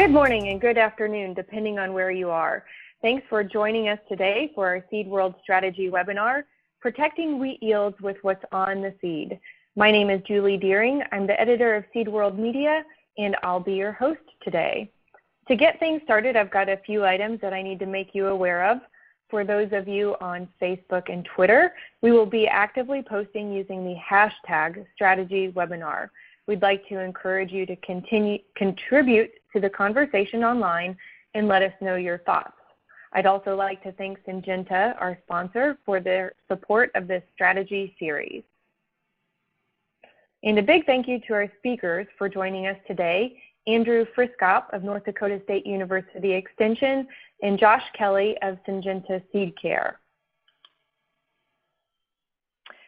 Good morning and good afternoon, depending on where you are. Thanks for joining us today for our Seed World Strategy webinar, Protecting Wheat Yields with What's on the Seed. My name is Julie Deering. I'm the editor of Seed World Media, and I'll be your host today. To get things started, I've got a few items that I need to make you aware of. For those of you on Facebook and Twitter, we will be actively posting using the hashtag Strategy Webinar. We'd like to encourage you to contribute to the conversation online and let us know your thoughts. I'd also like to thank Syngenta, our sponsor, for their support of this strategy series. And a big thank you to our speakers for joining us today, Andrew Friskop of North Dakota State University Extension and Josh Kelley of Syngenta Seedcare.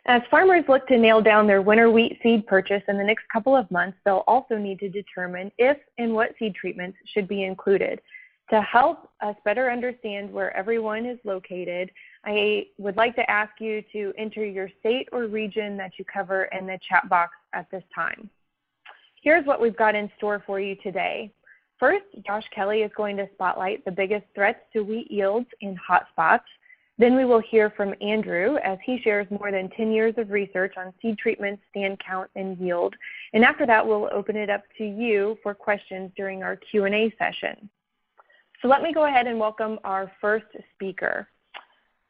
As farmers look to nail down their winter wheat seed purchase in the next couple of months, they'll also need to determine if and what seed treatments should be included. To help us better understand where everyone is located, I would like to ask you to enter your state or region that you cover in the chat box at this time. Here's what we've got in store for you today. First, Josh Kelley is going to spotlight the biggest threats to wheat yields in hotspots. Then we will hear from Andrew as he shares more than 10 years of research on seed treatment, stand count, and yield. And after that, we'll open it up to you for questions during our Q&A session. So let me go ahead and welcome our first speaker,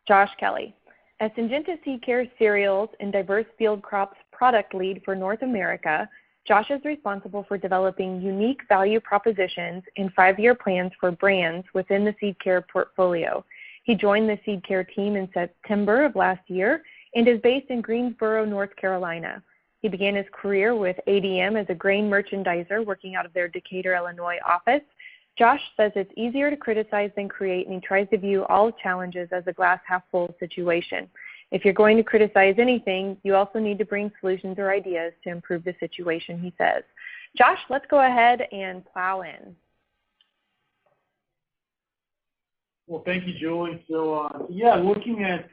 Josh Kelley. As Syngenta Seedcare Cereals and Diverse Field Crops product lead for North America, Josh is responsible for developing unique value propositions and 5-year plans for brands within the Seedcare portfolio. He joined the Seedcare team in September of last year and is based in Greensboro, North Carolina. He began his career with ADM as a grain merchandiser working out of their Decatur, Illinois office. Josh says it's easier to criticize than create, and he tries to view all challenges as a glass half full situation. If you're going to criticize anything, you also need to bring solutions or ideas to improve the situation, he says. Josh, let's go ahead and plow in. Well, thank you, Julie. So, yeah, looking at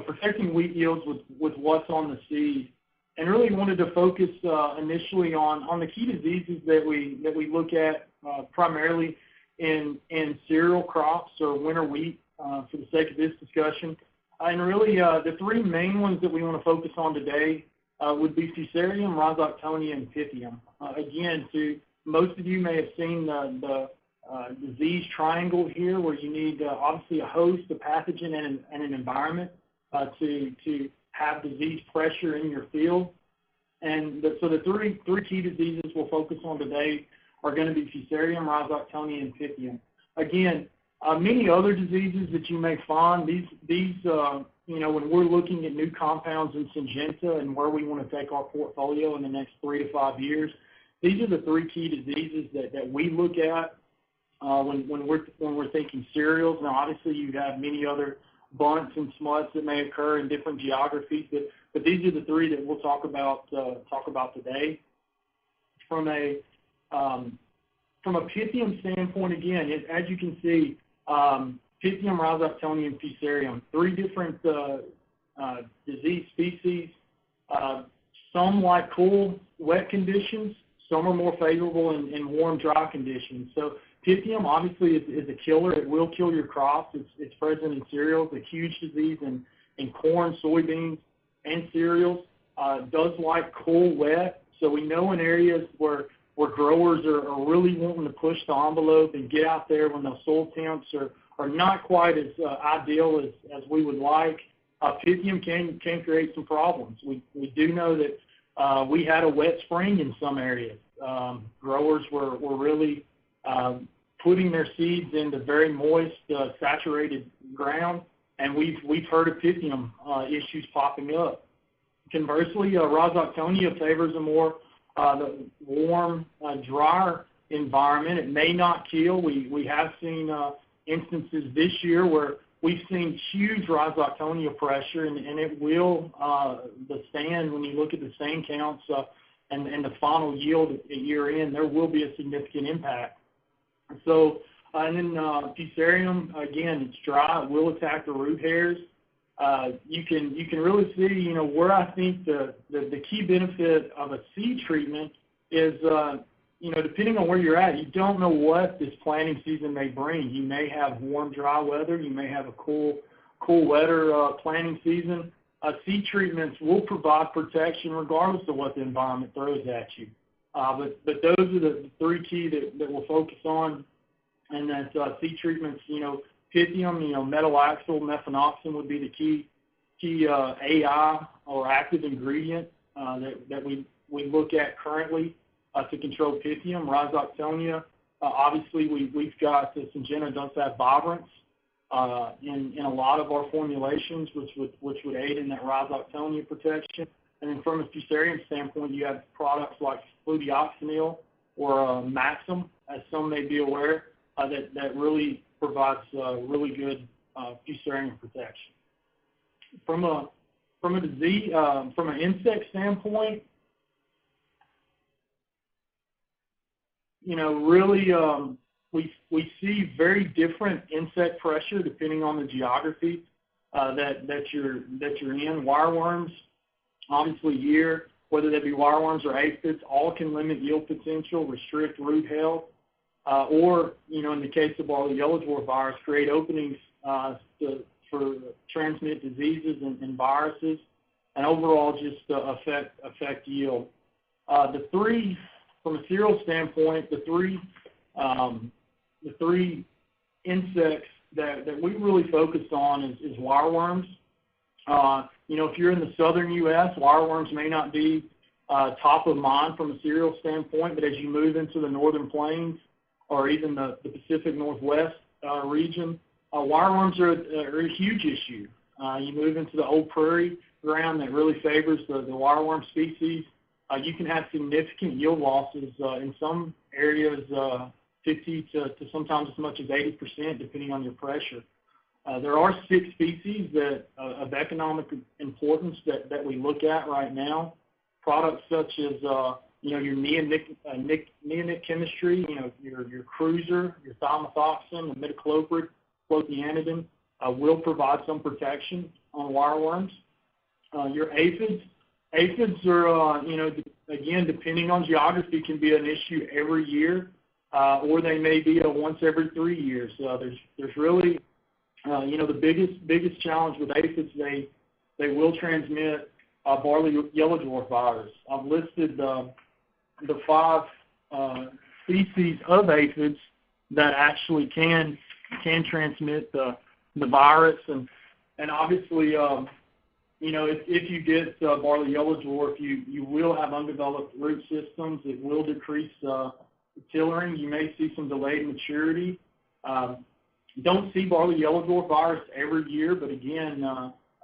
protecting wheat yields with what's on the seed, and really wanted to focus initially on the key diseases that we look at primarily in cereal crops or winter wheat for the sake of this discussion. And really, the 3 main ones that we want to focus on today would be Fusarium, Rhizoctonia, and Pythium. Again, most of you may have seen the disease triangle here, where you need obviously a host, a pathogen, and an environment to have disease pressure in your field. And so the three key diseases we'll focus on today are going to be Fusarium, Rhizoctonia, and Pythium. Again, many other diseases that you may find, these when we're looking at new compounds in Syngenta and where we want to take our portfolio in the next 3 to 5 years, these are the 3 key diseases that we look at when we're thinking cereals. Now, obviously, you have many other bunts and smuts that may occur in different geographies, but these are the 3 that we'll talk about today. From a Pythium standpoint, again, as you can see, Pythium, Rhizoctonia, and Fusarium, 3 different disease species. Some like cool, wet conditions. Some are more favorable in warm, dry conditions. So Pythium obviously is a killer. It will kill your crops. It's present in cereals, a huge disease in corn, soybeans, and cereals. Does like cool, wet. So we know in areas where growers are really wanting to push the envelope and get out there when the soil temps are not quite as ideal as we would like, Pythium can create some problems. We do know that we had a wet spring in some areas. Growers were really putting their seeds into very moist, saturated ground, and we've heard of Pythium issues popping up. Conversely, Rhizoctonia favors a more warm, drier environment. It may not kill. We have seen instances this year where we've seen huge Rhizoctonia pressure, and it will stand when you look at the stand counts and the final yield at year end. There will be a significant impact. So, and then Fusarium, again, it's dry. It will attack the root hairs. You can really see, where I think the key benefit of a seed treatment is depending on where you're at, you don't know what this planting season may bring. You may have warm, dry weather. You may have a cool, wetter planting season. Seed treatments will provide protection regardless of what the environment throws at you. But those are the three key that we'll focus on, and that seed treatments, Pythium, metalaxyl, mefenoxam would be the key AI or active ingredient that we look at currently to control Pythium. Rhizoctonia, obviously we've got Syngenta does have vibrance in a lot of our formulations, which would aid in that Rhizoctonia protection. And then from a fusarium standpoint, you have products like fludeoxonil or Maxim, as some may be aware, that really provides really good fusarium protection. From an insect standpoint, really we see very different insect pressure depending on the geography that you're in. Wireworms, obviously whether they be wireworms or aphids, all can limit yield potential, restrict root health, or in the case of Barley yellow dwarf virus, create openings for transmit diseases and viruses, and overall just affect yield. From a cereal standpoint, the three insects that we really focus on is wireworms. If you're in the southern U.S., wireworms may not be top of mind from a cereal standpoint, but as you move into the northern plains or even the Pacific Northwest region, wireworms are a huge issue. You move into the old prairie ground that really favors the wireworm species, you can have significant yield losses in some areas, 50 to sometimes as much as 80%, depending on your pressure. There are 6 species of economic importance that we look at right now. Products such as your neonic chemistry, your cruiser, your thiamethoxam, the imidacloprid, clothianidin will provide some protection on wireworms. Your aphids. Aphids are, again, depending on geography, can be an issue every year, or they may be a once every 3 years. There's really, the biggest challenge with aphids, they will transmit Barley yellow dwarf virus. I've listed the 5 species of aphids that actually can transmit the virus, and obviously, if you get Barley yellow dwarf, you will have undeveloped root systems. It will decrease tillering. You may see some delayed maturity. Don't see Barley yellow dwarf virus every year, but again,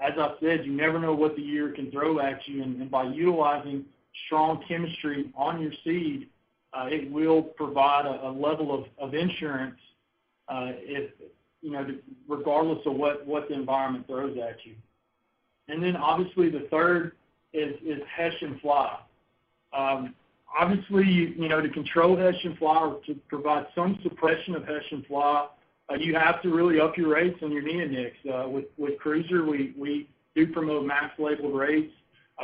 as I said, you never know what the year can throw at you, and by utilizing strong chemistry on your seed, it will provide a level of insurance, regardless of what the environment throws at you. And then obviously the third is Hessian fly. Obviously, to control Hessian fly or to provide some suppression of Hessian fly, you have to really up your rates on your neonics. With Cruiser, we do promote max labeled rates.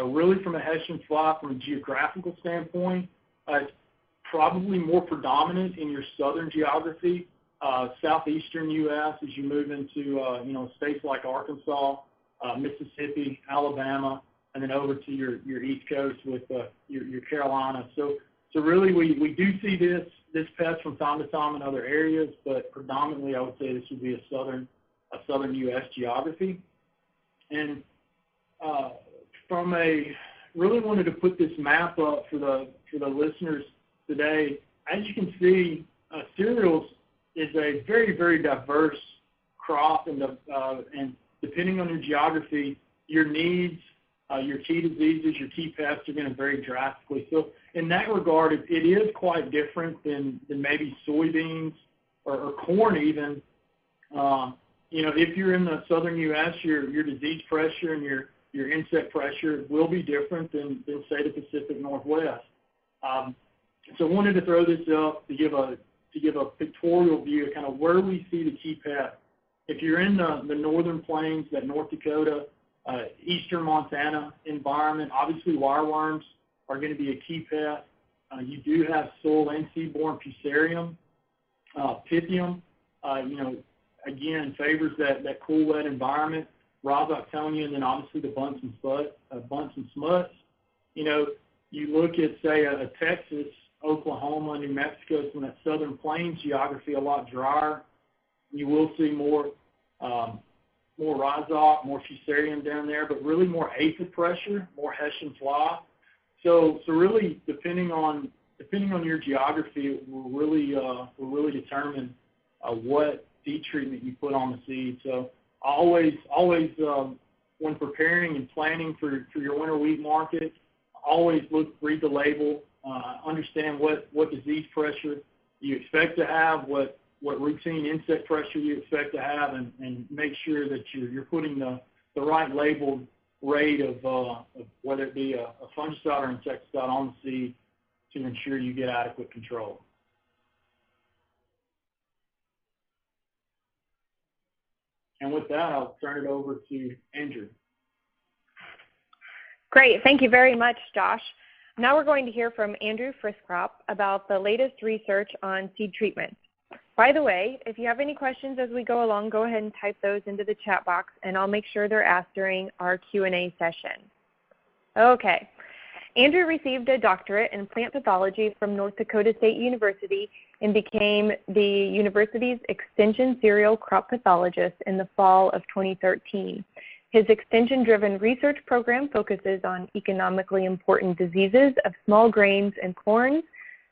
Really from a Hessian fly, from a geographical standpoint, it's probably more predominant in your southern geography, southeastern U.S. as you move into, states like Arkansas, Mississippi, Alabama, and then over to your East Coast with your Carolina. So really we do see this pest from time to time in other areas, but predominantly I would say this would be a southern U.S. geography. And really wanted to put this map up for the listeners today. As you can see, cereals is a very, very diverse crop, and depending on your geography, your needs, your key diseases, your key pests are going to vary drastically. So in that regard, it is quite different than maybe soybeans or corn even. If you're in the southern U.S., your disease pressure and your insect pressure will be different than say, the Pacific Northwest. So I wanted to throw this up to give a pictorial view of kind of where we see the key pests. If you're in the northern plains, that North Dakota, eastern Montana environment, obviously wireworms are going to be a key pest. You do have soil and seedborne fusarium. Pythium, again, favors that cool, wet environment. Rhizoctonia, and then obviously the bunts and smuts. You look at, say, a Texas, Oklahoma, New Mexico, some of that southern plains geography, a lot drier. You will see more rhizoc, more fusarium down there, but really more aphid pressure, more Hessian fly. So really, depending on your geography, will really determine what seed treatment you put on the seed. So always, when preparing and planning for your winter wheat market, always read the label, understand what disease pressure you expect to have, what routine insect pressure you expect to have, and make sure that you're putting the right labeled rate of whether it be a fungicide or insecticide on the seed to ensure you get adequate control. And with that, I'll turn it over to Andrew. Great. Thank you very much, Josh. Now we're going to hear from Andrew Friskrop about the latest research on seed treatment. By the way, if you have any questions as we go along, go ahead and type those into the chat box, and I'll make sure they're asked during our Q&A session. Okay. Andrew received a doctorate in plant pathology from North Dakota State University and became the university's extension serial crop pathologist in the fall of 2013. His extension-driven research program focuses on economically important diseases of small grains and corns.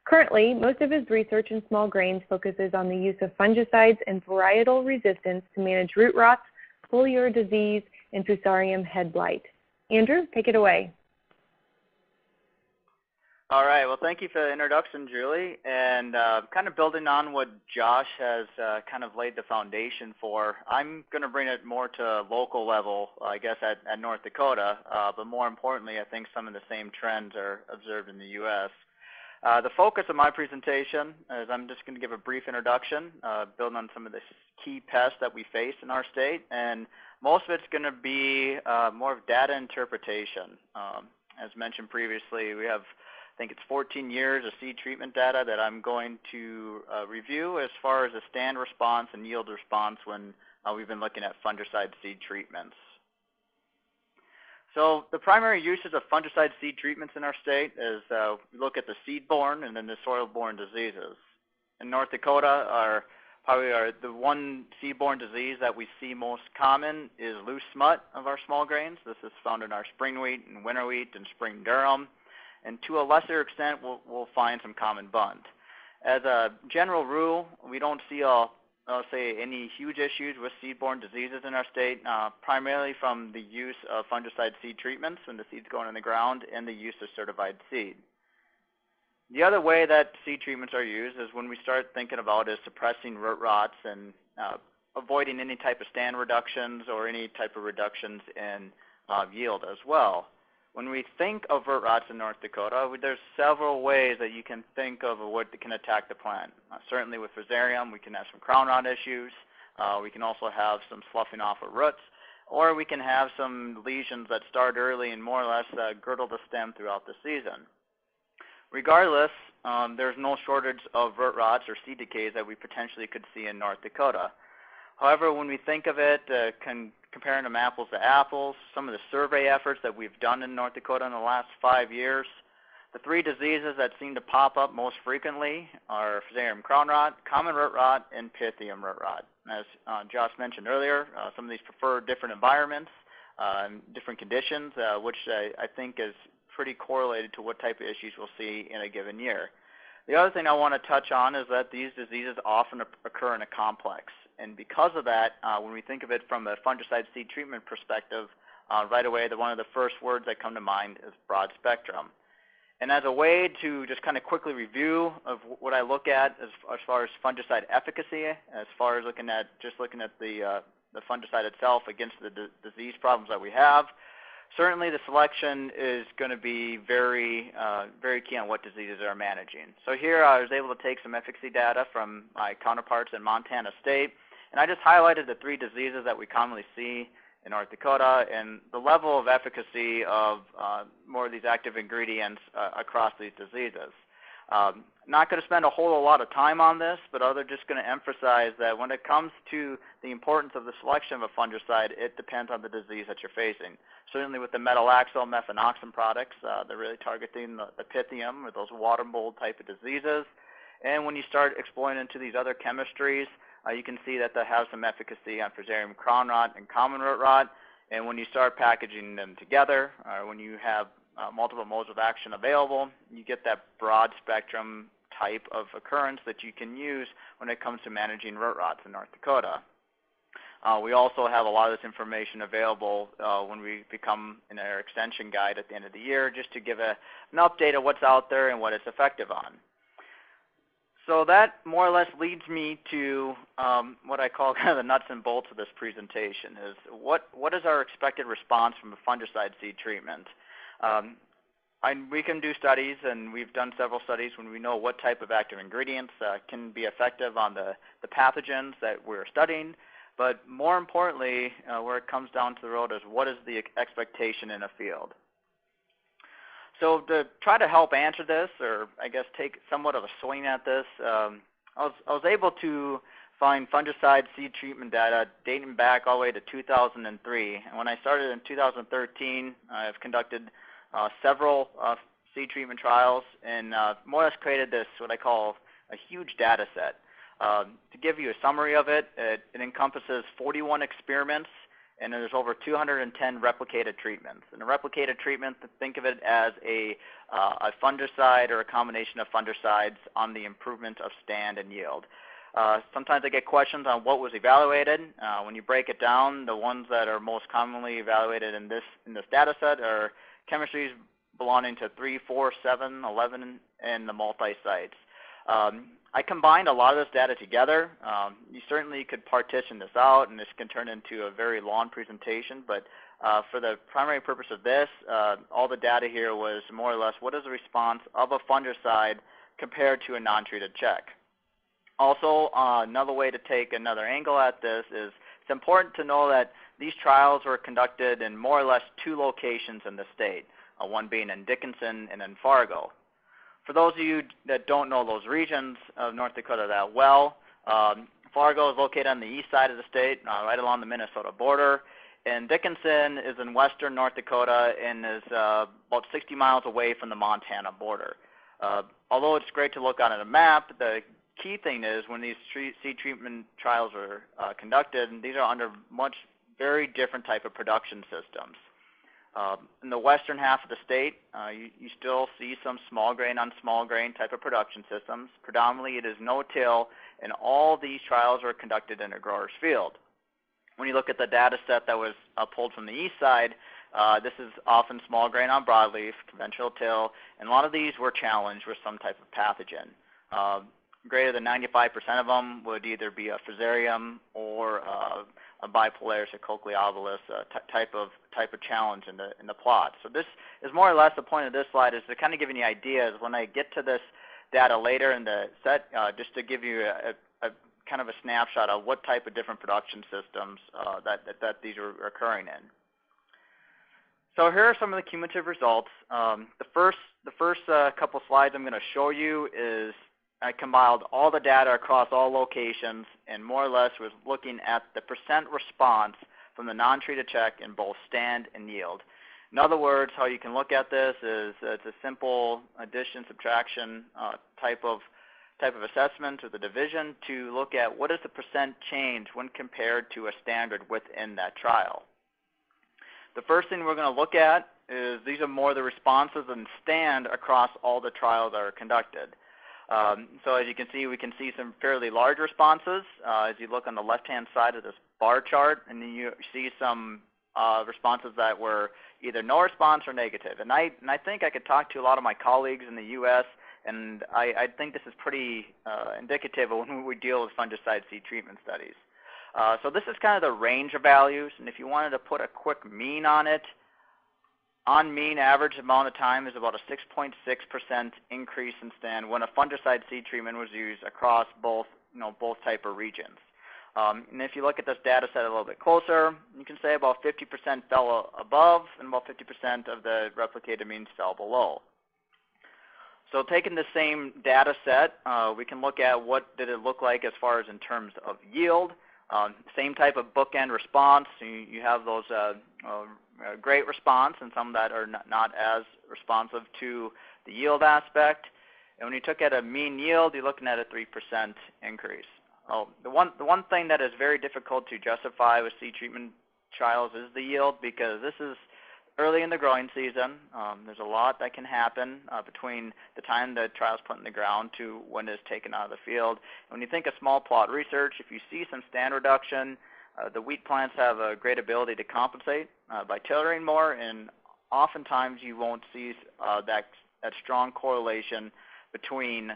Currently, most of his research in small grains focuses on the use of fungicides and varietal resistance to manage root rots, foliar disease, and fusarium head blight. Andrew, take it away. All right. Well, thank you for the introduction, Julie. And kind of building on what Josh has kind of laid the foundation for, I'm going to bring it more to local level, I guess, at North Dakota. But more importantly, I think some of the same trends are observed in the U.S. The focus of my presentation is I'm just going to give a brief introduction, building on some of the key pests that we face in our state. And most of it's going to be more of data interpretation. As mentioned previously, we have I think it's 14 years of seed treatment data that I'm going to review as far as the stand response and yield response when we've been looking at fungicide seed treatments. So the primary uses of fungicide seed treatments in our state is we look at the seedborne and then the soil-borne diseases. In North Dakota, the one seedborne disease that we see most common is loose smut of our small grains. This is found in our spring wheat and winter wheat and spring durum. And to a lesser extent, we'll find some common bunt. As a general rule, we don't see, I'll say, any huge issues with seedborne diseases in our state, primarily from the use of fungicide seed treatments when the seed's going in the ground and the use of certified seed. The other way that seed treatments are used is when we start thinking about is suppressing root rots and avoiding any type of stand reductions or any type of reductions in yield as well. When we think of root rots in North Dakota, there's several ways that you can think of what can attack the plant. Certainly with fusarium, we can have some crown rot issues. We can also have some sloughing off of roots, or we can have some lesions that start early and more or less girdle the stem throughout the season. Regardless, there's no shortage of root rots or seed decays that we potentially could see in North Dakota. However, when we think of it, comparing them apples to apples, some of the survey efforts that we've done in North Dakota in the last 5 years, the three diseases that seem to pop up most frequently are fusarium crown rot, common root rot, and pythium root rot. As Josh mentioned earlier, some of these prefer different environments, different conditions, which I think is pretty correlated to what type of issues we'll see in a given year. The other thing I want to touch on is that these diseases often occur in a complex. And because of that, when we think of it from a fungicide seed treatment perspective, right away, one of the first words that come to mind is broad spectrum. And as a way to just kind of quickly review of what I look at as far as fungicide efficacy, as far as looking at the fungicide itself against the disease problems that we have, certainly the selection is going to be very key on what diseases are managing. So here I was able to take some efficacy data from my counterparts in Montana State, and I just highlighted the three diseases that we commonly see in North Dakota and the level of efficacy of more of these active ingredients across these diseases. Not going to spend a whole lot of time on this, but other just going to emphasize that when it comes to the importance of the selection of a fungicide, it depends on the disease that you're facing. Certainly with the metalaxyl methanoxam products, they're really targeting the Pythium or those water mold type of diseases. And when you start exploring into these other chemistries, you can see that they have some efficacy on Fusarium crown rot and common root rot. And when you start packaging them together, or when you have multiple modes of action available, you get that broad spectrum type of occurrence that you can use when it comes to managing root rots in North Dakota. We also have a lot of this information available when we become in our extension guide at the end of the year, just to give an update of what's out there and what it's effective on. So that more or less leads me to what I call kind of the nuts and bolts of this presentation, is what is our expected response from a fungicide seed treatment? We can do studies, and we've done several studies when we know what type of active ingredients can be effective on the pathogens that we're studying. But more importantly, where it comes down to the road is what is the expectation in a field. So to try to help answer this, or I guess take somewhat of a swing at this, I was able to find fungicide seed treatment data dating back all the way to 2003. And when I started in 2013, I've conducted several seed treatment trials, and more or less created this, what I call a huge data set. To give you a summary of it, it encompasses 41 experiments, and there's over 210 replicated treatments. And a replicated treatment, think of it as a fungicide or a combination of fungicides on the improvement of stand and yield. Sometimes I get questions on what was evaluated. When you break it down, the ones that are most commonly evaluated in this data set are chemistries belonging to 3, 4, 7, 11, and the multi-sites. I combined a lot of this data together. You certainly could partition this out, and this can turn into a very long presentation, but for the primary purpose of this, all the data here was more or less what is the response of a fungicide compared to a non-treated check. Also, another way to take another angle at this is it's important to know that these trials were conducted in more or less 2 locations in the state, one being in Dickinson and in Fargo. For those of you that don't know those regions of North Dakota that well, Fargo is located on the east side of the state, right along the Minnesota border, and Dickinson is in western North Dakota and is about 60 miles away from the Montana border. Although it's great to look on a map, the key thing is when these seed treatment trials are conducted, these are under very different type of production systems. In the western half of the state, you still see some small grain on small grain type of production systems. Predominantly it is no-till, and all these trials are conducted in a grower's field. When you look at the data set that was pulled from the east side, this is often small grain on broadleaf, conventional till, and a lot of these were challenged with some type of pathogen. Greater than 95% of them would either be a Fusarium or a bipolaris or cochleobolus type of challenge in the plot. So this is more or less the point of this slide, is to kind of give you ideas when I get to this data later in the set, just to give you a kind of a snapshot of what type of different production systems that these are occurring in. So here are some of the cumulative results. The first couple slides I'm going to show you is I compiled all the data across all locations and more or less was looking at the percent response from the non-treated check in both stand and yield. In other words, how you can look at this is it's a simple addition, subtraction type of assessment or the division to look at what is the percent change when compared to a standard within that trial. The first thing we're going to look at is these are more the responses in stand across all the trials that are conducted. So as you can see, we can see some fairly large responses as you look on the left-hand side of this bar chart, and then you see some responses that were either no response or negative. And I think I could talk to a lot of my colleagues in the U.S., and I think this is pretty indicative of when we deal with fungicide seed treatment studies. So this is kind of the range of values, and if you wanted to put a quick mean on it, on mean, average amount of time is about a 6.6% increase in stand when a fungicide seed treatment was used across both type of regions. And if you look at this data set a little bit closer, you can say about 50% fell above and about 50% of the replicated means fell below. So taking the same data set, we can look at what did it look like as far as in terms of yield. Same type of bookend response. You have those great response and some that are not as responsive to the yield aspect. And when you took at a mean yield, you're looking at a 3% increase. The one thing that is very difficult to justify with seed treatment trials is the yield, because this is early in the growing season. There's a lot that can happen between the time the trial is put in the ground to when it's taken out of the field. And when you think of small plot research, if you see some stand reduction, the wheat plants have a great ability to compensate by tillering more, and oftentimes you won't see that strong correlation between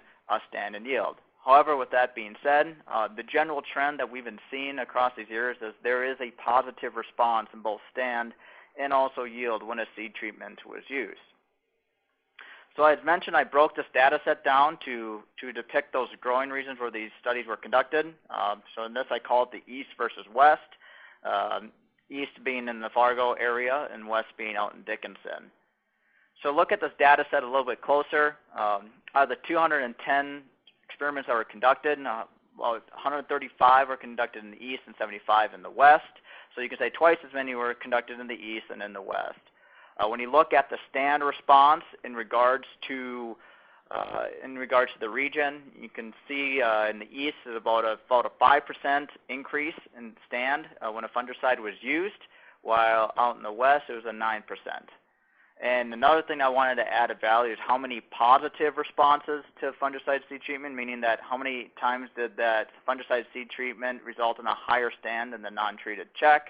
stand and yield. However, with that being said, the general trend that we've been seeing across these years is there is a positive response in both stand and also yield when a seed treatment was used. So as mentioned, I broke this data set down to depict those growing regions where these studies were conducted. So in this I call it the east versus west, east being in the Fargo area and west being out in Dickinson. So look at this data set a little bit closer. Out of the 210 experiments that were conducted, 135 were conducted in the east and 75 in the west. So you can say twice as many were conducted in the east and in the west. When you look at the stand response in regards to the region, you can see in the east is about a 5% increase in stand when a fungicide was used, while out in the west it was a 9%. And another thing I wanted to add a value is how many positive responses to fungicide seed treatment, meaning that how many times did that fungicide seed treatment result in a higher stand than the non-treated check.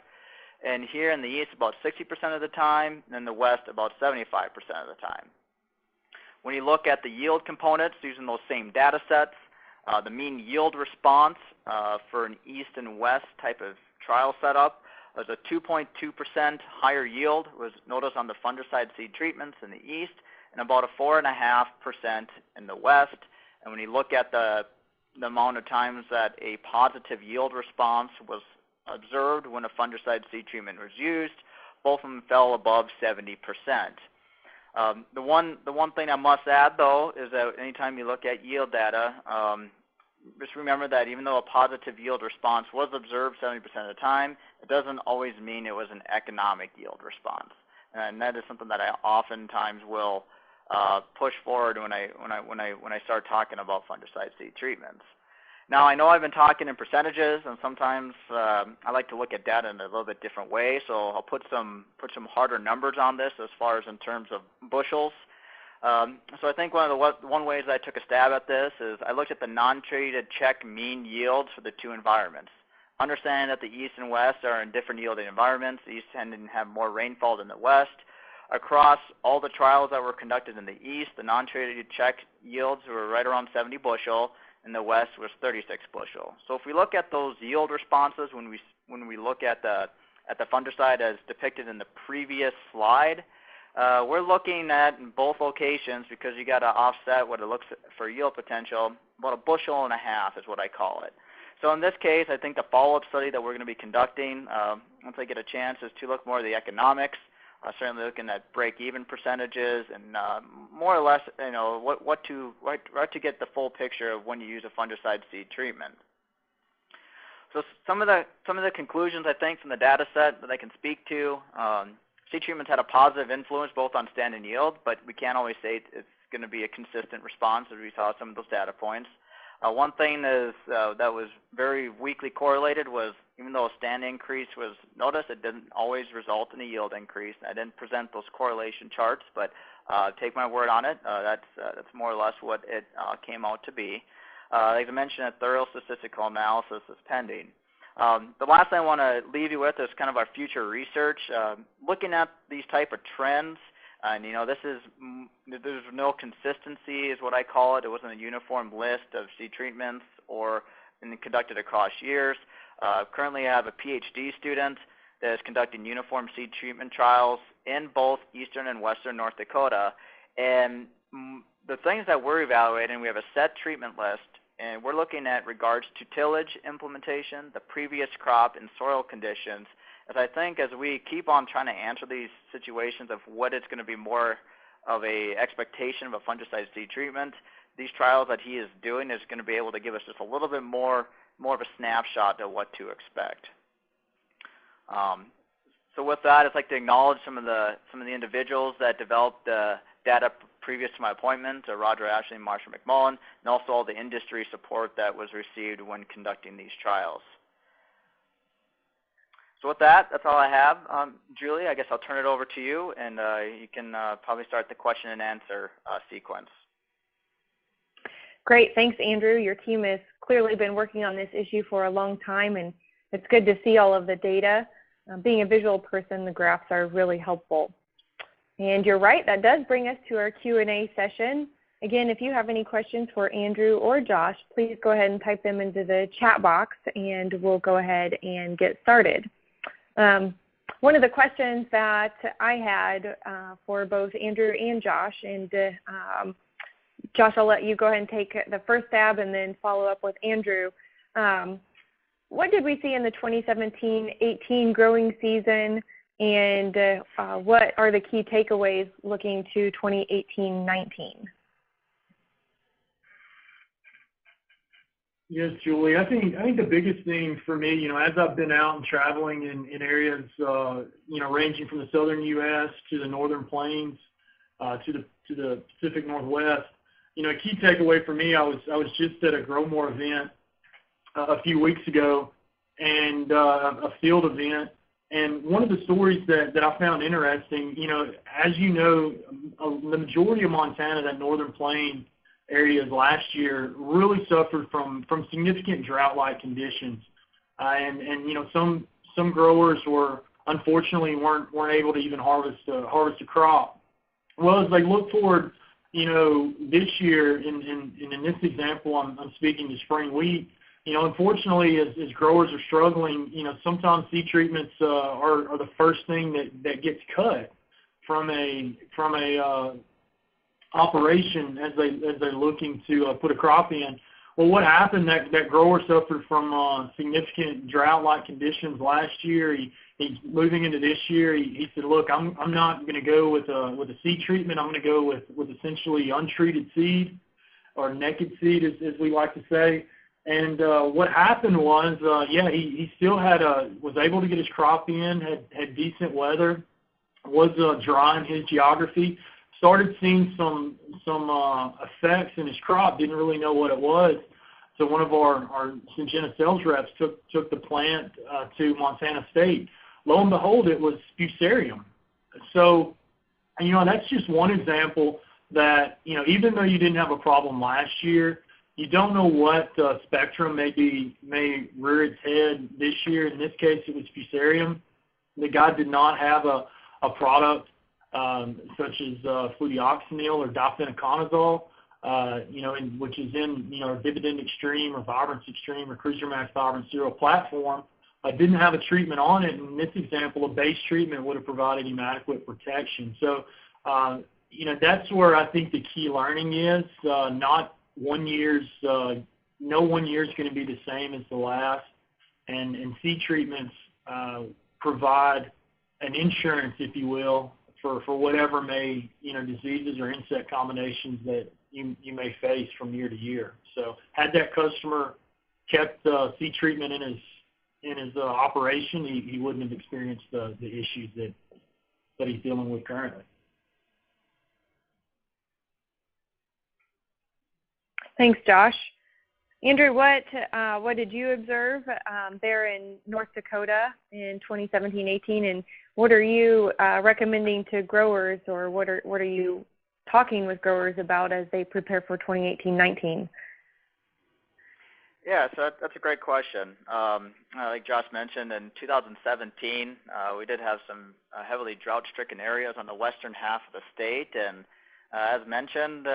And here in the east about 60% of the time, and in the west about 75% of the time. When you look at the yield components using those same data sets, the mean yield response for an east and west type of trial setup was a 2.2% higher yield was noticed on the fungicide seed treatments in the east, and about a 4.5% in the west. And when you look at the amount of times that a positive yield response was observed when a fungicide seed treatment was used, both of them fell above 70%. The one thing I must add, though, is that anytime you look at yield data, just remember that even though a positive yield response was observed 70% of the time, it doesn't always mean it was an economic yield response. And that is something that I oftentimes will push forward when I start talking about fungicide seed treatments. Now, I know I've been talking in percentages, and sometimes I like to look at data in a little bit different way. So I'll put some harder numbers on this as far as in terms of bushels. So I think one ways I took a stab at this is I looked at the non-treated check mean yields for the two environments. Understanding that the east and west are in different yielding environments, the east tended to have more rainfall than the west. Across all the trials that were conducted in the east, the non-treated check yields were right around 70 bushel, and the west was 36 bushel. So if we look at those yield responses when we look at the fungicide as depicted in the previous slide, we're looking at in both locations, because you got to offset what it looks for yield potential, about 1.5 bushels is what I call it. So in this case, I think the follow-up study that we're going to be conducting, once I get a chance, is to look more at the economics. Certainly looking at break-even percentages and more or less, what to get the full picture of when you use a fungicide seed treatment. So some of the conclusions I think from the data set that I can speak to. Seed treatments had a positive influence both on stand and yield, but we can't always say it's going to be a consistent response, as we saw some of those data points. One thing is that was very weakly correlated was, even though a stand increase was noticed, it didn't always result in a yield increase. I didn't present those correlation charts, but take my word on it. That's more or less what it came out to be. Like I mentioned, a thorough statistical analysis is pending. The last thing I want to leave you with is kind of our future research. Looking at these type of trends, and there's no consistency is what I call it. It wasn't a uniform list of seed treatments or conducted across years. Currently I have a PhD student that is conducting uniform seed treatment trials in both eastern and western North Dakota. And the things that we're evaluating, we have a set treatment list, and we're looking at regards to tillage implementation, the previous crop, and soil conditions. As I think as we keep on trying to answer these situations of what is going to be more of a expectation of a fungicide seed treatment, these trials that he is doing is going to be able to give us just a little bit more of a snapshot of what to expect. So with that, I'd like to acknowledge some of the individuals that developed the data previous to my appointment, Roger Ashley and Marshall McMullen, and also all the industry support that was received when conducting these trials. So with that, that's all I have. Julie, I guess I'll turn it over to you, and you can probably start the question and answer sequence. Great, thanks, Andrew. Your team has clearly been working on this issue for a long time, and it's good to see all of the data. Being a visual person, the graphs are really helpful. And you're right, that does bring us to our Q&A session. Again, if you have any questions for Andrew or Josh, please go ahead and type them into the chat box, and we'll go ahead and get started. One of the questions that I had for both Andrew and Josh, and Josh, I'll let you go ahead and take the first stab and then follow up with Andrew. What did we see in the 2017-18 growing season, and what are the key takeaways looking to 2018-19? Yes, Julie. I think the biggest thing for me, as I've been out and traveling in areas, ranging from the southern U.S. to the northern plains, to the Pacific Northwest, a key takeaway for me, I was just at a Grow More event a few weeks ago, and a field event. And one of the stories that I found interesting, as you know, the majority of Montana, that northern plain areas last year, really suffered from significant drought-like conditions. And some growers unfortunately weren't able to even harvest a crop. Well, as they look forward, this year, in this example, I'm speaking to spring wheat. Unfortunately, as growers are struggling, sometimes seed treatments are the first thing that gets cut from a operation as they're looking to put a crop in. Well, what happened? That grower suffered from significant drought-like conditions last year. He's moving into this year. He said, "Look, I'm not going to go with a seed treatment. I'm going to go with essentially untreated seed, or naked seed, as we like to say." And what happened was, he still was able to get his crop in, had decent weather, was dry in his geography, started seeing some effects in his crop, didn't really know what it was. So one of our Syngenta sales reps took the plant to Montana State. Lo and behold, it was Fusarium. So, that's just one example that, even though you didn't have a problem last year, you don't know what spectrum may rear its head this year. In this case, it was Fusarium. The guy did not have a product such as fludeoxonil or difenoconazole, which is in our Dividend Extreme or Vibrance Extreme or Cruiser Max Vibrance Zero platform. I didn't have a treatment on it. In this example, a base treatment would have provided him adequate protection. So, that's where I think the key learning is. No 1 year is going to be the same as the last, and seed treatments provide an insurance, if you will, for whatever diseases or insect combinations that you may face from year to year. So, had that customer kept seed treatment in his operation, he wouldn't have experienced the issues that he's dealing with currently. Thanks, Josh. Andrew, what did you observe there in North Dakota in 2017-18, and what are you recommending to growers, or what are you talking with growers about as they prepare for 2018-19? Yeah, so that's a great question. Like Josh mentioned, in 2017, we did have some heavily drought-stricken areas on the western half of the state, and as mentioned,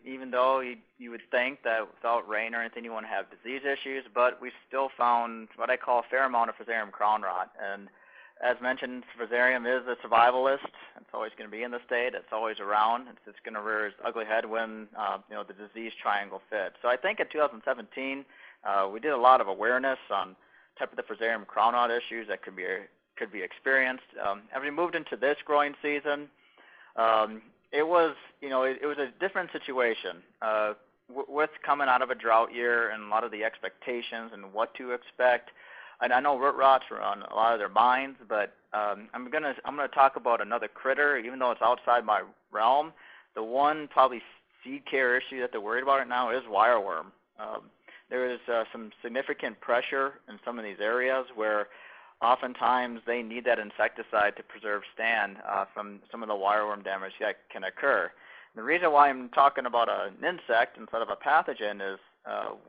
even though you would think that without rain or anything you wouldn't have disease issues, but we still found what I call a fair amount of Fusarium crown rot. And as mentioned, Fusarium is a survivalist. It's always going to be in the state. It's always around. It's going to rear its ugly head when the disease triangle fits. So I think in 2017 we did a lot of awareness on type of the Fusarium crown rot issues that could be experienced. As we moved into this growing season, it was, it was a different situation. With coming out of a drought year and a lot of the expectations and what to expect. And I know root rots were on a lot of their minds, but I'm gonna talk about another critter, even though it's outside my realm. The one probably seed care issue that they're worried about right now is wireworm. There is some significant pressure in some of these areas where oftentimes they need that insecticide to preserve stand from some of the wireworm damage that can occur. And the reason why I'm talking about an insect instead of a pathogen is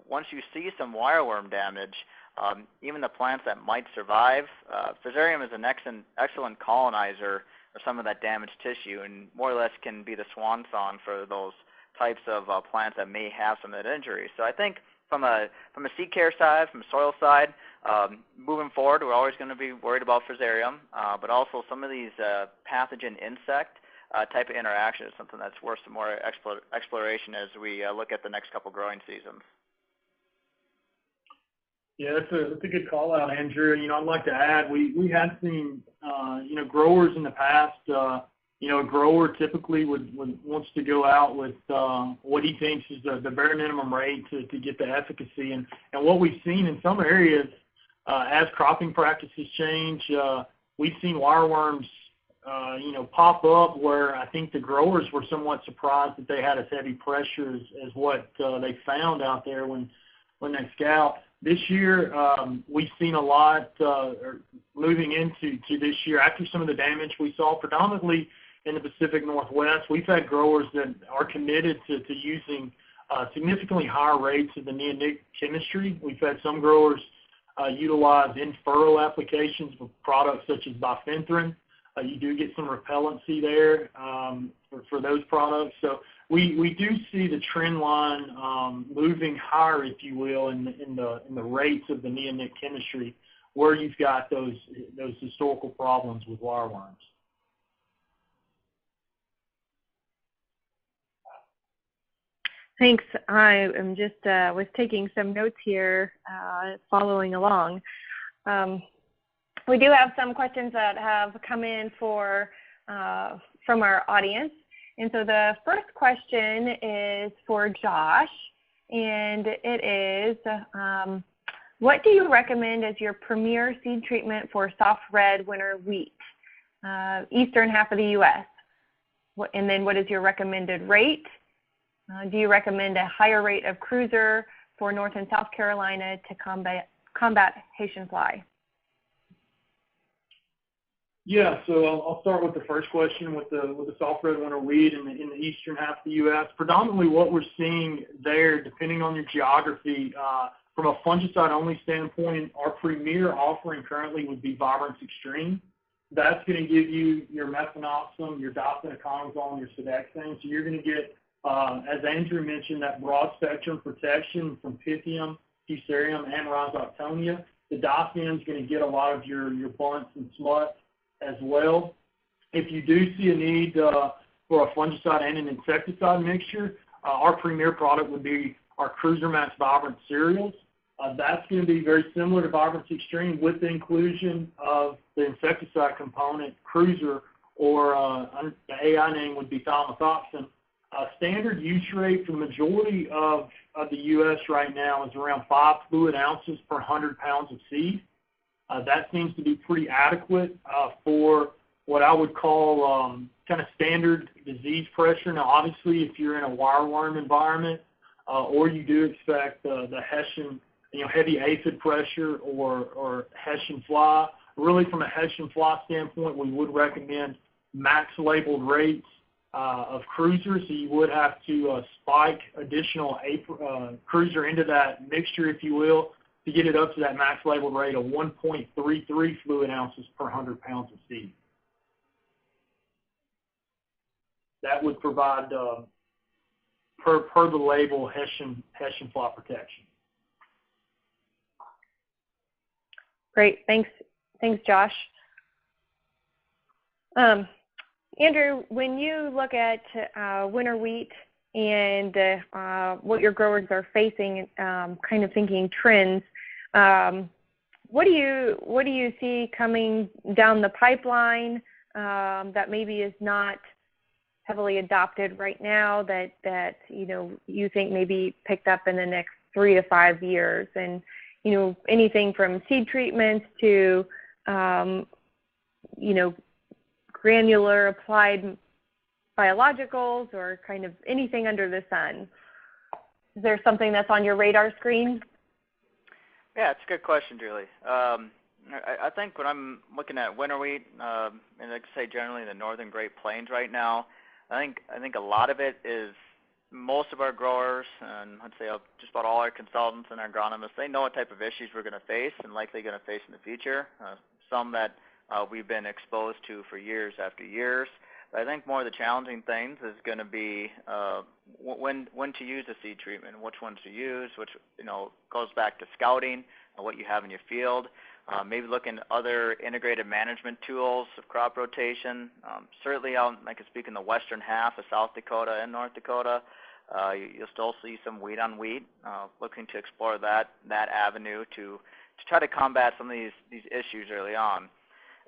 once you see some wireworm damage, even the plants that might survive, Fusarium is an excellent colonizer of some of that damaged tissue and more or less can be the swan song for those types of plants that may have some of that injury. So I think from a seed care side, from a soil side, moving forward, we're always going to be worried about Fusarium, but also some of these pathogen insect type of interaction is something that's worth some more exploration as we look at the next couple growing seasons. Yeah, that's a good call out, Andrew. I'd like to add, we have seen, growers in the past, a grower typically wants to go out with what he thinks is the bare minimum rate to get the efficacy. And what we've seen in some areas, as cropping practices change, we've seen wireworms, pop up where I think the growers were somewhat surprised that they had as heavy pressure as what they found out there when they scout. This year, we've seen a lot moving into this year after some of the damage we saw predominantly in the Pacific Northwest. We've had growers that are committed to using significantly higher rates of the neonic chemistry. We've had some growers utilize in-furrow applications with products such as bifenthrin. You do get some repellency there for those products. So we do see the trend line moving higher, if you will, in the rates of the neonic chemistry where you've got those historical problems with wireworms. Thanks. I am just was taking some notes here, following along. We do have some questions that have come in from our audience. And so the first question is for Josh, and it is, what do you recommend as your premier seed treatment for soft red winter wheat, eastern half of the U.S.? And then what is your recommended rate? Do you recommend a higher rate of cruiser for North and South Carolina to combat Haitian fly? Yeah, so I'll start with the first question with the soft red winter wheat in the eastern half of the U.S. Predominantly what we're seeing there, depending on your geography, from a fungicide-only standpoint, our premier offering currently would be Vibrance Extreme. That's going to give you your methanopsin, your difenoconazole, and your sedexane. So you're going to get, as Andrew mentioned, that broad spectrum protection from Pythium, Fusarium, and Rhizoctonia. The difen's is going to get a lot of your bunts and smuts as well. If you do see a need for a fungicide and an insecticide mixture, our premier product would be our Cruiser Max Vibrant cereals. That's going to be very similar to Vibrance Extreme with the inclusion of the insecticide component, Cruiser, or the AI name would be thiamethoxam. Standard use rate for the majority of the U.S. right now is around 5 fluid ounces per 100 pounds of seed. That seems to be pretty adequate for what I would call kind of standard disease pressure. Now, obviously, if you're in a wireworm environment or you do expect the Hessian, heavy aphid pressure or Hessian fly, really from a Hessian fly standpoint, we would recommend max labeled rates of cruiser. So you would have to spike additional cruiser into that mixture, if you will, to get it up to that max labeled rate of 1.33 fluid ounces per 100 pounds of seed. That would provide, per the label, Hessian fly protection. Great, thanks, Josh. Andrew, when you look at winter wheat and what your growers are facing, kind of thinking trends, what do you see coming down the pipeline that maybe is not heavily adopted right now that you think may be picked up in the next 3 to 5 years? And anything from seed treatments to granular applied biologicals, or kind of anything under the sun. Is there something that's on your radar screen? Yeah, it's a good question, Julie. I think when I'm looking at winter wheat, and like I say, generally in the northern Great Plains right now, I think a lot of it is most of our growers, and I'd say just about all our consultants and our agronomists, they know what type of issues we're going to face and likely going to face in the future. Some that we've been exposed to for years after years. But I think more of the challenging things is going to be when to use a seed treatment, which ones to use, which goes back to scouting, what you have in your field. Maybe looking at other integrated management tools of crop rotation. Certainly, I can speak in the western half of South Dakota and North Dakota. You'll still see some wheat on wheat. Looking to explore that avenue to try to combat some of these issues early on.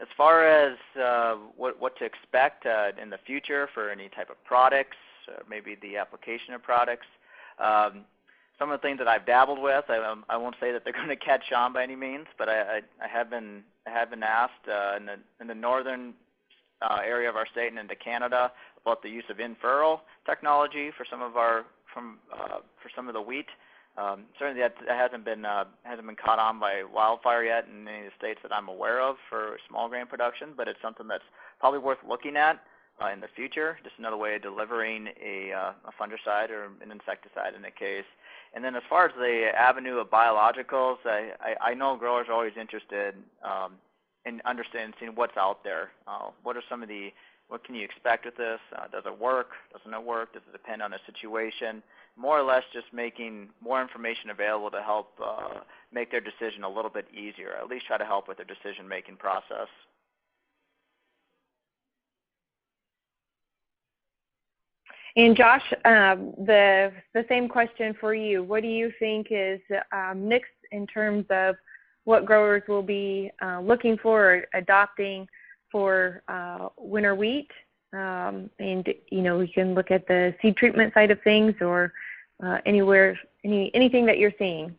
As far as what to expect in the future for any type of products, maybe the application of products. Some of the things that I've dabbled with, I won't say that they're going to catch on by any means, but I have been asked in the northern area of our state and into Canada about the use of in-furrow technology for some of the wheat. Certainly that hasn't been caught on by wildfire yet in any of the states that I'm aware of for small grain production, but it's something that's probably worth looking at in the future. Just another way of delivering a fungicide or an insecticide in a case. And then as far as the avenue of biologicals, I know growers are always interested in understanding, seeing what's out there. What can you expect with this? Does it work? Doesn't it work? Does it depend on the situation? More or less just making more information available to help make their decision a little bit easier, at least try to help with their decision-making process. And Josh, the same question for you. What do you think is next in terms of what growers will be looking for or adopting for winter wheat? And we can look at the seed treatment side of things, or anything that you're seeing.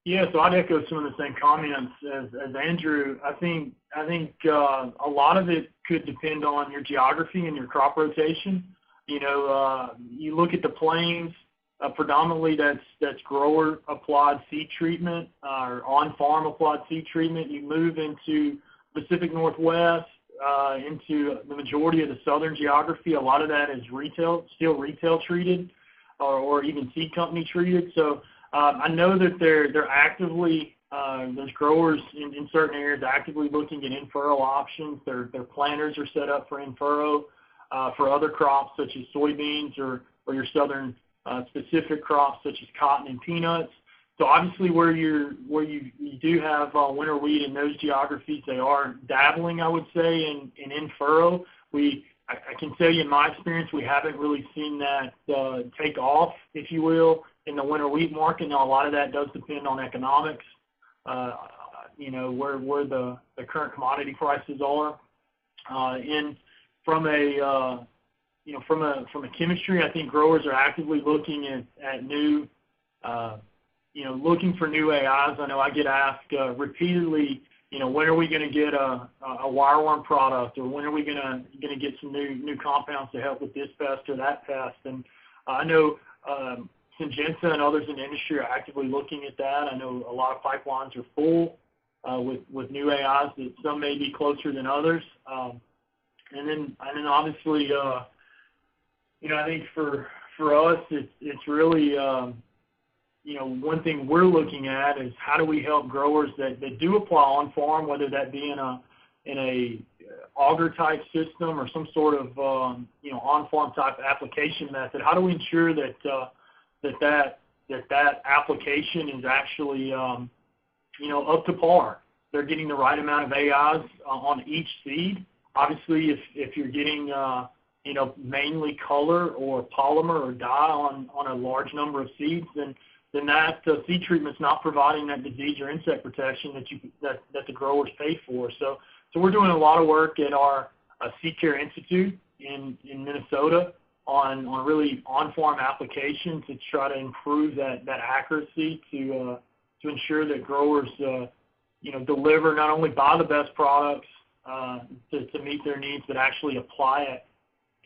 Yeah, so I'd echo some of the same comments as Andrew. I think a lot of it could depend on your geography and your crop rotation. You look at the plains, predominantly that's grower applied seed treatment or on-farm applied seed treatment. You move into Pacific Northwest, into the majority of the southern geography. A lot of that is still retail treated, or even seed company treated. So I know that they're actively, there's growers in certain areas actively looking at in-furrow options. Their planters are set up for in-furrow for other crops such as soybeans or your southern specific crops such as cotton and peanuts. So obviously where you do have winter wheat in those geographies, they are dabbling, I would say, in furrow. I can tell you in my experience, we haven't really seen that take off, if you will, in the winter wheat market. Now a lot of that does depend on economics, where the current commodity prices are. And from a chemistry, I think growers are actively looking at new looking for new AIs. I know I get asked repeatedly, when are we going to get a wireworm product, or when are we going to get some new compounds to help with this pest or that pest? And I know Syngenta and others in the industry are actively looking at that. I know a lot of pipelines are full with new AIs, that some may be closer than others. And then obviously, I think for us, it's really one thing we're looking at is how do we help growers that do apply on farm, whether that be in a auger type system or some sort of on farm type application method. How do we ensure that application is actually up to par? They're getting the right amount of AIs on each seed. Obviously, if you're getting mainly color or polymer or dye on a large number of seeds, then that seed treatment's not providing that disease or insect protection that the growers pay for. So we're doing a lot of work at our Seedcare Institute in Minnesota on really on-farm application to try to improve that accuracy to ensure that growers deliver, not only buy the best products to meet their needs, but actually apply it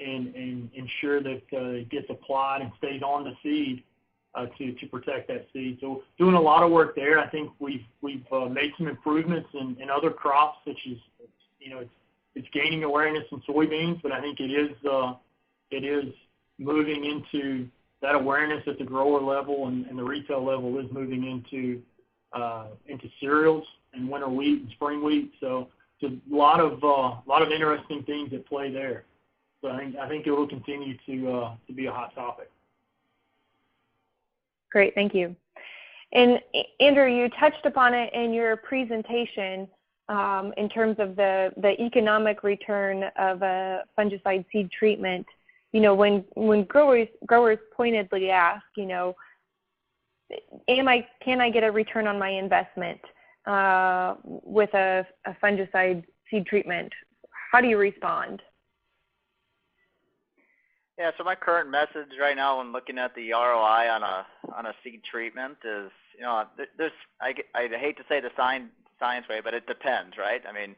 and ensure that it gets applied and stays on the seed to protect that seed. So doing a lot of work there. I think we've made some improvements in other crops, such as it's gaining awareness in soybeans, but I think it is moving into that awareness at the grower level, and the retail level is moving into cereals and winter wheat and spring wheat. So it's a lot of interesting things at play there. So I think it will continue to be a hot topic. Great, thank you. And Andrew, you touched upon it in your presentation in terms of the economic return of a fungicide seed treatment. When growers pointedly ask, can I get a return on my investment with a fungicide seed treatment? How do you respond? Yeah, so my current message right now when looking at the ROI on a seed treatment is, I hate to say the science way, but it depends, right? I mean,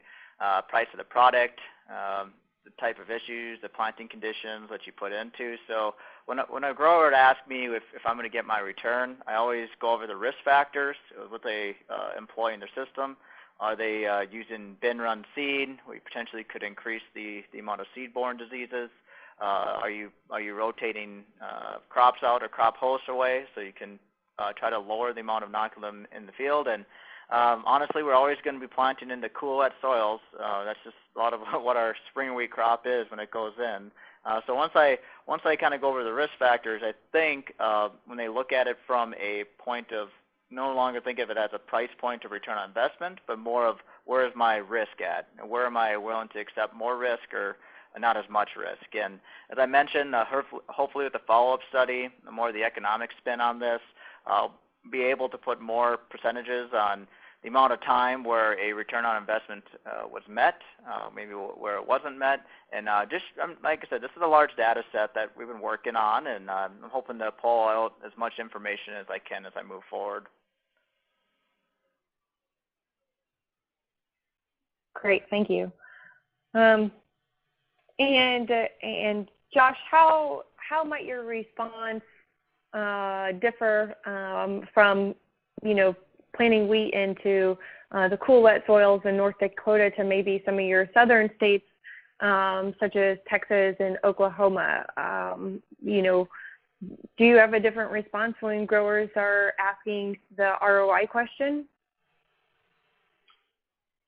price of the product, the type of issues, the planting conditions that you put into. So when a grower would ask me if I'm going to get my return, I always go over the risk factors, what they employ in their system. Are they using bin-run seed, where you potentially could increase the amount of seedborne diseases? Are you rotating crops out or crop hosts away so you can try to lower the amount of inoculum in the field? And honestly, we're always going to be planting into cool, wet soils. That's just a lot of what our spring wheat crop is when it goes in. So once I kind of go over the risk factors, I think when they look at it from a point of no longer think of it as a price point of return on investment, but more of where is my risk at? And where am I willing to accept more risk or not as much risk? And as I mentioned, hopefully with the follow-up study, the more the economic spin on this, I'll be able to put more percentages on the amount of time where a return on investment was met, maybe where it wasn't met. And just like I said, this is a large data set that we've been working on, and I'm hoping to pull out as much information as I can as I move forward. Great, thank you. And Josh, how might your response differ from planting wheat into the cool, wet soils in North Dakota to maybe some of your southern states, such as Texas and Oklahoma? Do you have a different response when growers are asking the ROI question?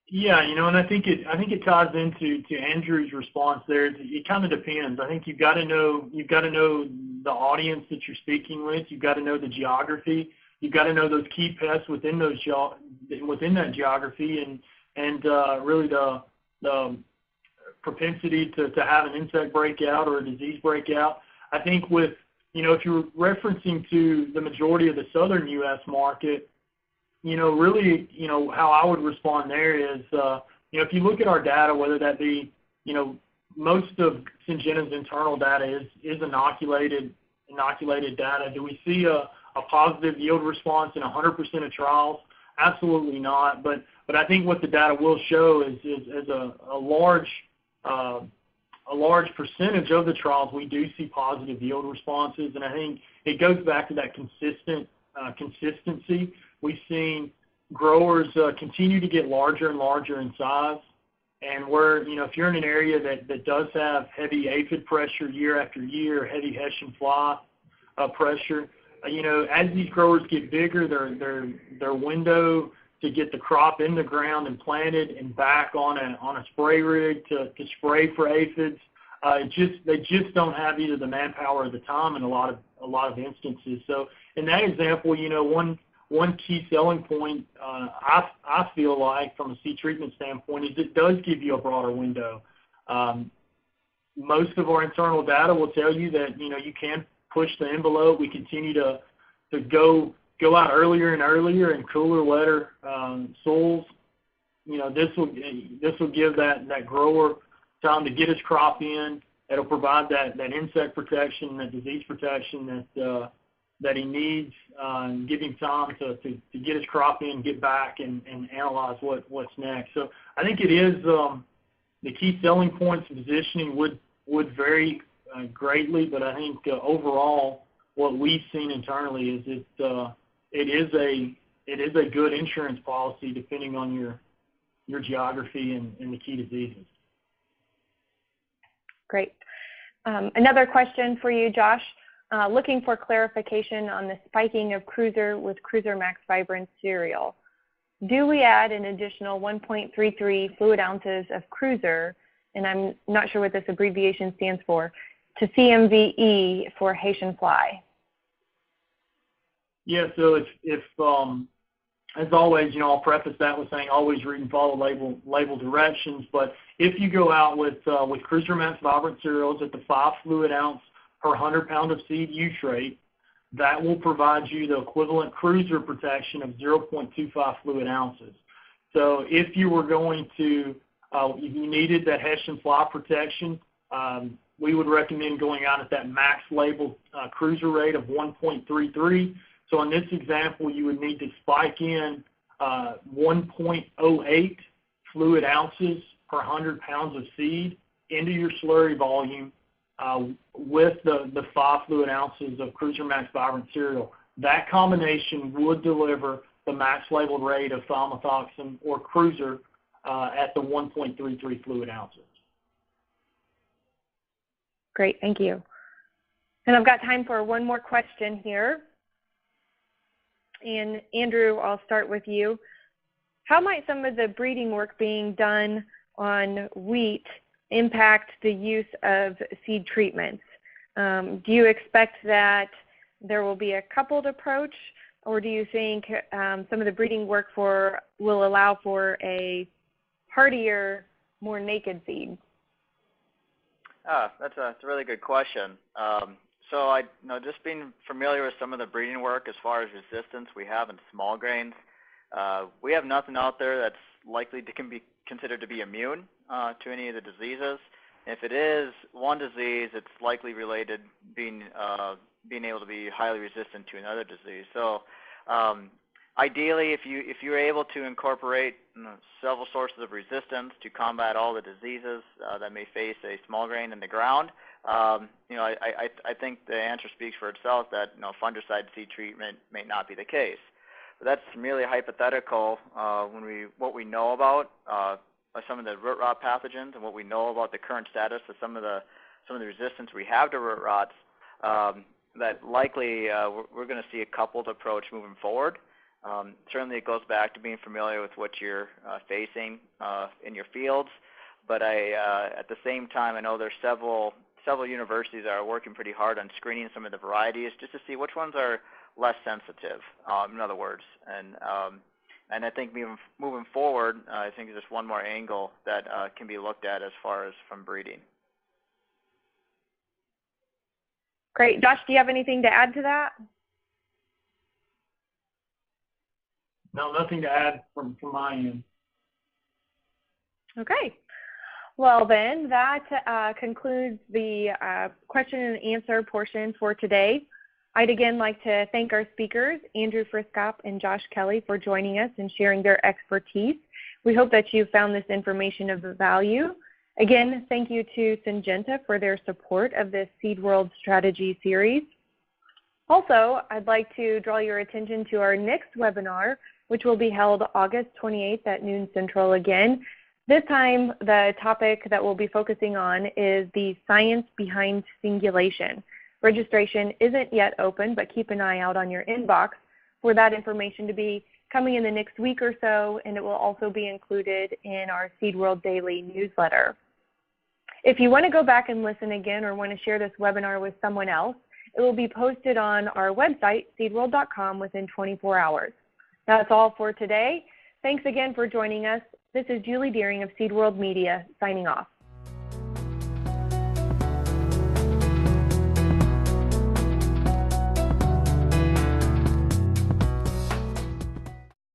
Yeah, and I think it ties into Andrew's response there. It kind of depends. I think you've got to know the audience that you're speaking with. You've got to know the geography. You've got to know those key pests within that geography, and really the propensity to have an insect breakout or a disease breakout. I think if you're referencing to the majority of the southern U.S. market, really, how I would respond there is, if you look at our data, whether that be, most of Syngenta's internal data is inoculated data. Do we see a positive yield response in 100% of trials? Absolutely not. But I think what the data will show is a large percentage of the trials we do see positive yield responses, and I think it goes back to that consistency. We've seen growers continue to get larger and larger in size, and if you're in an area that does have heavy aphid pressure year after year, heavy Hessian fly pressure, as these growers get bigger, their window to get the crop in the ground and planted and back on a spray rig to spray for aphids, they just don't have either the manpower or the time in a lot of instances. So in that example, one key selling point I feel like from a seed treatment standpoint is it does give you a broader window. Most of our internal data will tell you that you can push the envelope. We continue to go out earlier and earlier in cooler, wetter soils. This will give that grower time to get his crop in. It'll provide that insect protection, that disease protection that he needs, and give him time to get his crop in, get back, and analyze what's next. So I think it is the key selling points and positioning would vary greatly, but I think overall what we've seen internally is it is a good insurance policy depending on your geography and the key diseases. Great. Another question for you, Josh. Looking for clarification on the spiking of Cruiser with Cruiser Max Vibrance cereal. Do we add an additional 1.33 fluid ounces of Cruiser, and I'm not sure what this abbreviation stands for, to CMVE for Haitian fly? Yeah, so if as always, I'll preface that with saying always read and follow label directions. But if you go out with Cruiser Max Vibrant cereals at the 5 fluid ounce per 100 pound of seed use rate, that will provide you the equivalent Cruiser protection of 0.25 fluid ounces. So if you were going to, if you needed that Hessian fly protection, we would recommend going out at that max label Cruiser rate of 1.33. So in this example, you would need to spike in 1.08 fluid ounces per 100 pounds of seed into your slurry volume with the 5 fluid ounces of Cruiser Max Vibrant cereal. That combination would deliver the max labeled rate of thiamethoxam or Cruiser at the 1.33 fluid ounces. Great, thank you. And I've got time for one more question here. And Andrew, I'll start with you. How might some of the breeding work being done on wheat impact the use of seed treatments? Do you expect that there will be a coupled approach, or do you think some of the breeding work will allow for a hardier, more naked seed? That's a really good question. So just being familiar with some of the breeding work as far as resistance we have in small grains, we have nothing out there that's likely can be considered to be immune to any of the diseases. If it is one disease, it's likely related being able to be highly resistant to another disease. So ideally, if you're able to incorporate several sources of resistance to combat all the diseases that may face a small grain in the ground, I think the answer speaks for itself that fungicide seed treatment may not be the case. But that's merely hypothetical what we know about some of the root rot pathogens and what we know about the current status of some of the resistance we have to root rots. That likely we're going to see a coupled approach moving forward. Certainly it goes back to being familiar with what you're facing in your fields, but at the same time I know there's several universities that are working pretty hard on screening some of the varieties just to see which ones are less sensitive, in other words. And I think moving forward, I think there's just one more angle that can be looked at as far as from breeding. Great. Josh, do you have anything to add to that? No, nothing to add from my end. Okay. Well, then that concludes the question and answer portion for today. I'd again like to thank our speakers, Andrew Friskop and Josh Kelley, for joining us and sharing their expertise. We hope that you found this information of value. Again, thank you to Syngenta for their support of this Seed World Strategy series. Also, I'd like to draw your attention to our next webinar, which will be held August 28th at noon Central again. This time, the topic that we'll be focusing on is the science behind singulation. Registration isn't yet open, but keep an eye out on your inbox for that information to be coming in the next week or so, and it will also be included in our Seed World Daily newsletter. If you want to go back and listen again or want to share this webinar with someone else, it will be posted on our website, seedworld.com, within 24 hours. That's all for today. Thanks again for joining us. This is Julie Deering of Seed World Media signing off.